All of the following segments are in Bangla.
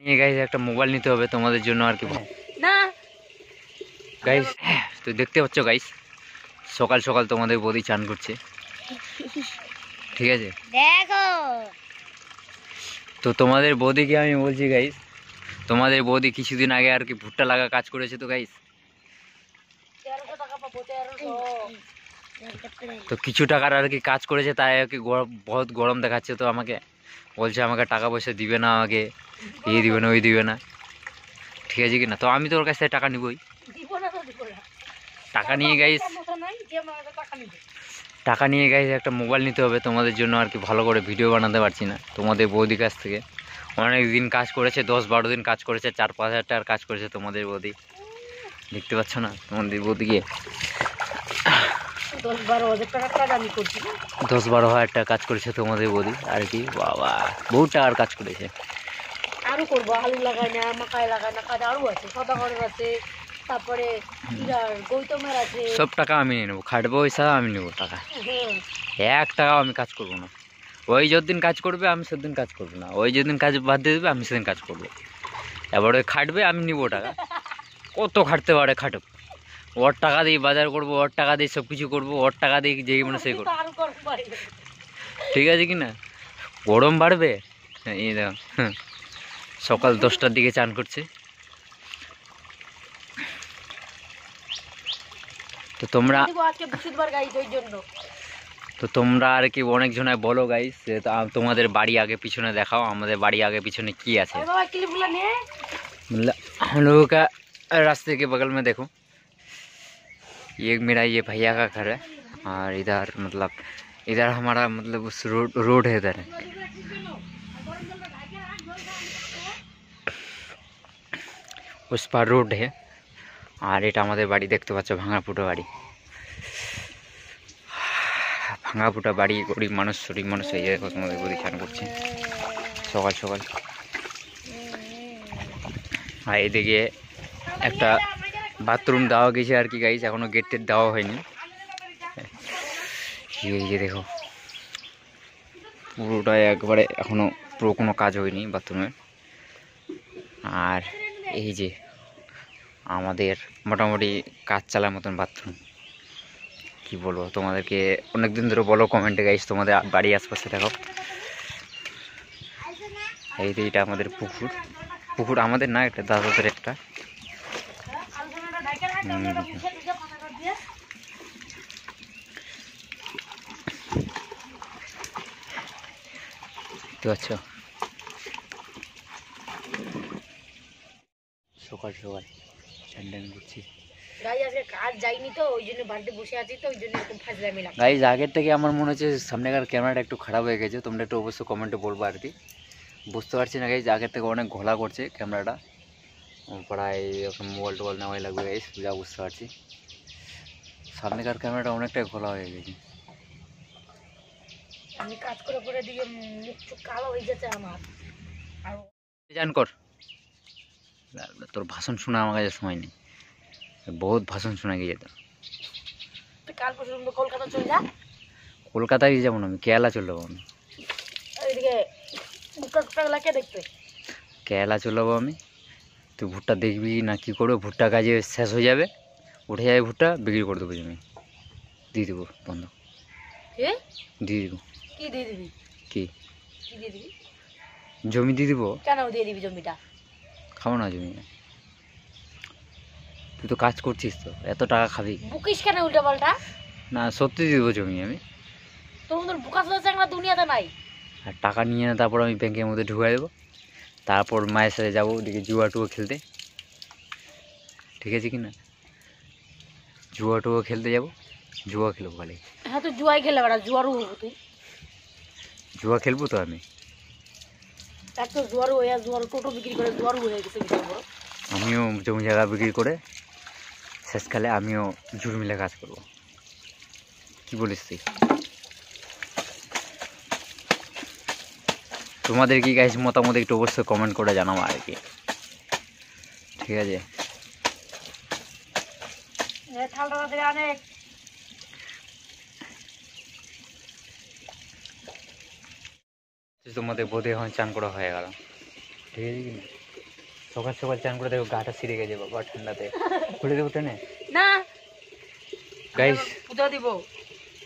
নিয়ে গাইস একটা মোবাইল নিতে হবে তোমাদের জন্য আর কি না গাইস। তো দেখতে পাচ্ছ গাইস, সকাল সকাল তোমাদের বৌদি চান করছে, ঠিক আছে? দেখো তো তোমাদের বৌদিকে আমি বলছি গাইস, তোমাদের বৌদি কিছুদিন আগে আর কি ভুট্টা লাগা কাজ করেছে তো গাইস। 1300 টাকা পাবো 1300। তো কিছু টাকার আর কি কাজ করেছে, তাই আর কি বহুত গরম দেখাচ্ছে। তো আমাকে বলছে আমাকে টাকা পয়সা দিবে না, আমাকে এই দিবে না ওই দিবে না, ঠিক আছে কি না? তো আমি তো ওর কাছ থেকে টাকা নিবই। টাকা নিয়ে গাইস, টাকা নিয়ে গাইস একটা মোবাইল নিতে হবে তোমাদের জন্য আর কি। ভালো করে ভিডিও বানাতে পারছি না তোমাদের বৌদির কাছ থেকে। অনেক দিন কাজ করেছে, 10-12 দিন কাজ করেছে, 4-5 হাজার টাকার কাজ করেছে তোমাদের বৌদি। দেখতে পাচ্ছ না তোমাদের বৌদিকে? 10-12 হাজার টাকার কাজ আমি করছি। 10-12 হাজার টাকা কাজ করেছে তোমাদের বৌদি আর কি। বাবা, বহু টাকার কাজ করেছে। আরো করবো, আলু লাগাই না, মাকাই লাগাই না, কাজ আরো আছে, সদাগরের আছে, তারপরে গৌতমের আছে। সব টাকা আমি নিয়ে নেবো, খাটবো পয়সা আমি নেবো টাকা। 1 টাকাও আমি কাজ করবো না। ওই যতদিন কাজ করবে আমি সেদিন কাজ করবো না, ওই যেদিন কাজ বাদ দিয়ে দেবে আমি সেদিন কাজ করবো। এবার ওই খাটবে, আমি নিবো টাকা। কত খাটতে পারে খাটুক, ওর টাকা দিয়ে বাজার করবো, ওর টাকা দিয়ে সব কিছু করবো, ওর টাকা দিয়ে যেই মানে সেই করবো, ঠিক আছে কি না? গরম বাড়বে। এই দেখো, সকাল 10টার দিকে চান করছে। তো তোমরা আর কি অনেকজনায় বলো গাইস যে তোমাদের বাড়ি আগে পিছনে দেখাও, আমাদের বাড়ি আগে পিছনে কি আছে। हम लोगों का रास्ते के बगल में देखो, ये मेरा ये भैया का घर है, और इधर मतलब इधर हमारा मतलब उस रोड है, इधर है। उस पर रोड है, আর এটা আমাদের বাড়ি। দেখতে পাচ্ছ ভাঙা ফুটো বাড়ি, ভাঙা ফুটা বাড়ি। গরিব মানুষ, শরীর মানুষ এই জায়গায় তোমাদের বলি চান করছে সকাল সকাল। আর এদিকে একটা বাথরুম দেওয়া গেছে আর কি গাইস, এখনো গেট টেট দেওয়া হয়নি। এই যে দেখো, পুরোটাই একবারে এখনো পুরো কোনো কাজ হয়নি বাথরুমের। আর এই যে আমাদের মোটামুটি কাজ চালার মতন বাথরুম। কি বলবো তোমাদেরকে, অনেকদিন ধরে বলো কমেন্টে গাইস তোমাদের বাড়ি আশপাশে দেখো। এই যে এটা আমাদের পুকুর, পুকুর আমাদের না, একটা দাদাদের একটা। দেখতে পাচ্ছ সকাল সকাল স্যান্ডেল করছি গাইজ। আগের থেকে আমার মনে হচ্ছে সামনেকার ক্যামেরাটা একটু খারাপ হয়ে গেছে, তোমরা একটু অবশ্যই কমেন্টে বলবো আর কি। বুঝতে পারছি না গাইজ, আগের থেকে অনেক ঘোলা করছে ক্যামেরাটা, প্রায় এখন মোবাইল টোবাইল নেওয়াই লাগবে গাইজ, যা বুঝতে পারছি। সামনেকার ক্যামেরাটা অনেকটাই ঘোলা হয়ে গেছে। আমি কাজ করে পরে দিয়ে মুখ চোখ কালো হয়ে যাচ্ছে আমার। আর জান কর, তোর ভাষণ শোনা আমার কাছে সময় নেই, বহুত ভাষণ শোনা গিয়ে যেত। কাল পর্যন্ত কলকাতা চলে যা। কলকাতায় যাবো না, আমি কেরালা চলে যাবো। এইদিকে ভুট্টা কে দেখবে? কেরালা চলে যাবো আমি। তুই ভুট্টা দেখবি না কি করবো? ভুট্টা কাজে শেষ হয়ে যাবে, উঠে যাবে ভুট্টা, বিক্রি করে দেবো জমি, দিয়ে দেবো বন্ধ, দিয়ে দেবো। কি দিয়ে দিবি? কি দিয়ে দিবি? জমি দিয়ে দেবো। কেন দিয়ে দিবি জমিটা? খাবো না জমি। তুই তো কাজ করছিস, তো এত টাকা খাবি? বুকিস কেন উল্টা পাল্টা? না সত্যি দিয়ে দেবো জমি আমি। তোর বুকা চাংলা দুনিয়াতে নাই। আর টাকা নিয়ে না, তারপর আমি ব্যাংকের মধ্যে ঢুকাই দেবো, তারপর মায়ের সাথে যাবো ওদিকে জুয়া টুয়ো খেলতে, ঠিক আছে কি না? জুয়া টুয়ো খেলতে যাবো, জুয়া খেলবো খালি। হ্যাঁ তুই জুয়াই খেলে বেড়া, জুয়ারও হবো তুই। জুয়া খেলবো তো আমি। এক তো জুয়ারও হয়ে, জুয়ার টোটো বিক্রি করে জুয়ারও হয়ে গেছে বিশাল বড়। আমিও জমি জায়গা বিক্রি করে শেষকালে আমিও জুড়ি মিলে কাজ করবো। কি বলিস তুই? তোমাদের কি গাইস মতামত একটু অবশ্যই কমেন্ট করে জানাবো আর কি, ঠিক আছে? তোমাদের বোধে এখন চান করা হয়ে গেল, ঠিক আছে কি না? সকাল সকাল চান করে দেখো গাটা ছিঁড়ে গেছে বাবা ঠান্ডাতে, খুলে দেবো টেনে। না গাইস পূজা দিব,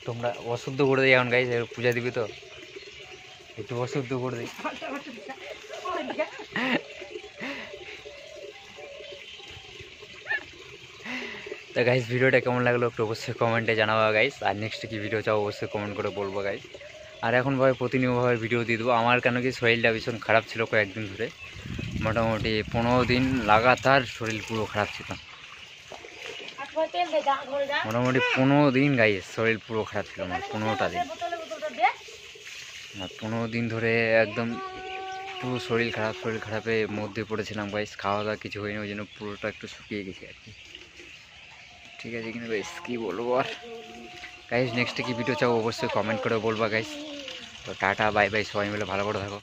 তোমরা অশুদ্ধ করে দিই এখন গাইস, পূজা দিবি তো একটু অশুদ্ধ করে দিই। তো গাইস ভিডিওটা কেমন লাগলো একটু অবশ্যই কমেন্টে জানাবো গাইস, আর নেক্সট কি ভিডিও চাও অবশ্যই কমেন্ট করে বলবো গাইস। আর এখন ভাবে প্রতিনিয়তভাবে ভিডিও দিয়ে দেবো। আমার কেন কি শরীরটা ভীষণ খারাপ ছিল কয়েকদিন ধরে, মোটামুটি 15 দিন লাগাতার শরীর পুরো খারাপ ছিল, মোটামুটি 15 দিন গাইস শরীর পুরো খারাপ ছিল আমার, 15টা দিন। আর 15 দিন ধরে একদম পুরো শরীর খারাপের মধ্যে পড়েছিলাম গাইস, খাওয়া দাওয়া কিছু হয়নি, ওই জন্য পুরোটা একটু শুকিয়ে গেছে আর কি। ঠিক আছে কিন্তু গাইস কী বলবো আর গাইস, নেক্সটে কি ভিডিও চাও অবশ্যই কমেন্ট করে বলবা গাইস। তো টাটা বাই বাই, সবাই মিলে ভালো করে থাকো।